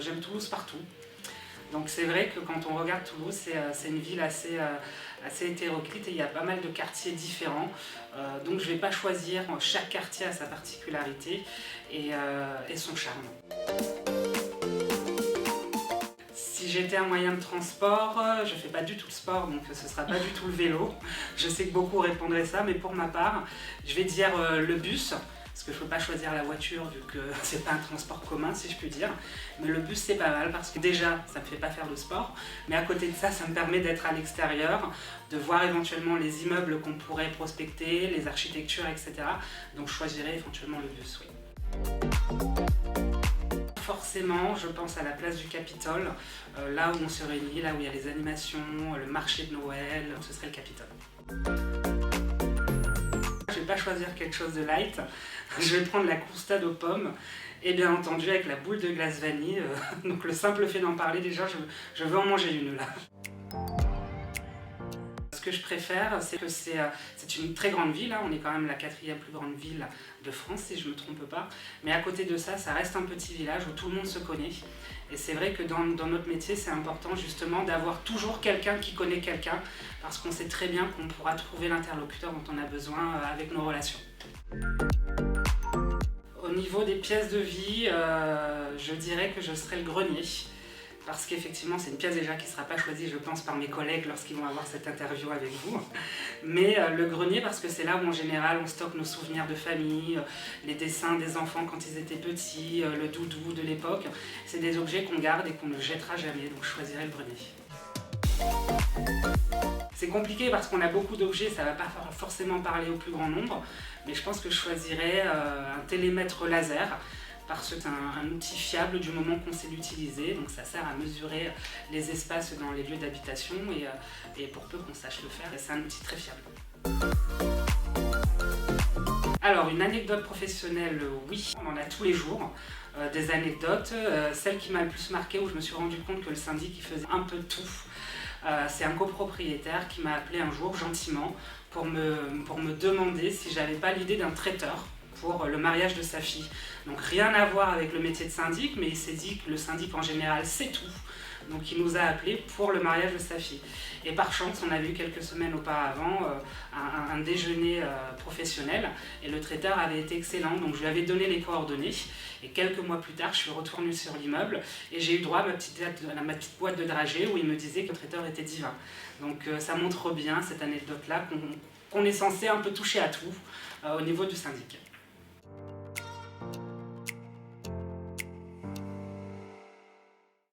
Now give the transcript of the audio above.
J'aime Toulouse partout. Donc c'est vrai que quand on regarde Toulouse, c'est une ville assez hétéroclite et il y a pas mal de quartiers différents. Donc je ne vais pas choisir, chaque quartier a sa particularité et son charme. Si j'étais un moyen de transport, je ne fais pas du tout le sport, donc ce ne sera pas du tout le vélo. Je sais que beaucoup répondraient ça, mais pour ma part, je vais dire le bus. Parce que je ne peux pas choisir la voiture vu que c'est pas un transport commun si je puis dire. Mais le bus c'est pas mal parce que déjà ça me fait pas faire de sport, mais à côté de ça, ça me permet d'être à l'extérieur, de voir éventuellement les immeubles qu'on pourrait prospecter, les architectures, etc. Donc je choisirais éventuellement le bus, oui. Forcément, je pense à la place du Capitole, là où on se réunit, là où il y a les animations, le marché de Noël, ce serait le Capitole. Je ne vais pas choisir quelque chose de light, je vais prendre la croustade aux pommes et bien entendu avec la boule de glace vanille, donc le simple fait d'en parler déjà, je veux en manger une là. Ce que je préfère, c'est que c'est une très grande ville, hein. On est quand même la 4e plus grande ville de France si je ne me trompe pas, mais à côté de ça, ça reste un petit village où tout le monde se connaît. Et c'est vrai que dans notre métier, c'est important justement d'avoir toujours quelqu'un qui connaît quelqu'un, parce qu'on sait très bien qu'on pourra trouver l'interlocuteur dont on a besoin avec nos relations. Au niveau des pièces de vie, je dirais que je serais le grenier. Parce qu'effectivement, c'est une pièce déjà qui ne sera pas choisie, je pense, par mes collègues lorsqu'ils vont avoir cette interview avec vous. Mais le grenier, parce que c'est là où en général on stocke nos souvenirs de famille, les dessins des enfants quand ils étaient petits, le doudou de l'époque. C'est des objets qu'on garde et qu'on ne jettera jamais, donc je choisirais le grenier. C'est compliqué parce qu'on a beaucoup d'objets, ça ne va pas forcément parler au plus grand nombre, mais je pense que je choisirais un télémètre laser, parce que c'est un outil fiable du moment qu'on sait l'utiliser, donc ça sert à mesurer les espaces dans les lieux d'habitation et pour peu qu'on sache le faire, c'est un outil très fiable. Alors une anecdote professionnelle, oui, on en a tous les jours, des anecdotes. Celle qui m'a le plus marquée, où je me suis rendu compte que le syndic il faisait un peu tout, c'est un copropriétaire qui m'a appelé un jour gentiment pour me demander si j'avais pas l'idée d'un traiteur pour le mariage de sa fille. Donc rien à voir avec le métier de syndic, mais il s'est dit que le syndic en général sait tout. Donc il nous a appelés pour le mariage de sa fille. Et par chance, on a vu quelques semaines auparavant un déjeuner professionnel et le traiteur avait été excellent. Donc je lui avais donné les coordonnées et quelques mois plus tard, je suis retournée sur l'immeuble et j'ai eu droit à ma petite boîte de dragées où il me disait que le traiteur était divin. Donc ça montre bien cette anecdote-là qu'on est censé un peu toucher à tout au niveau du syndic.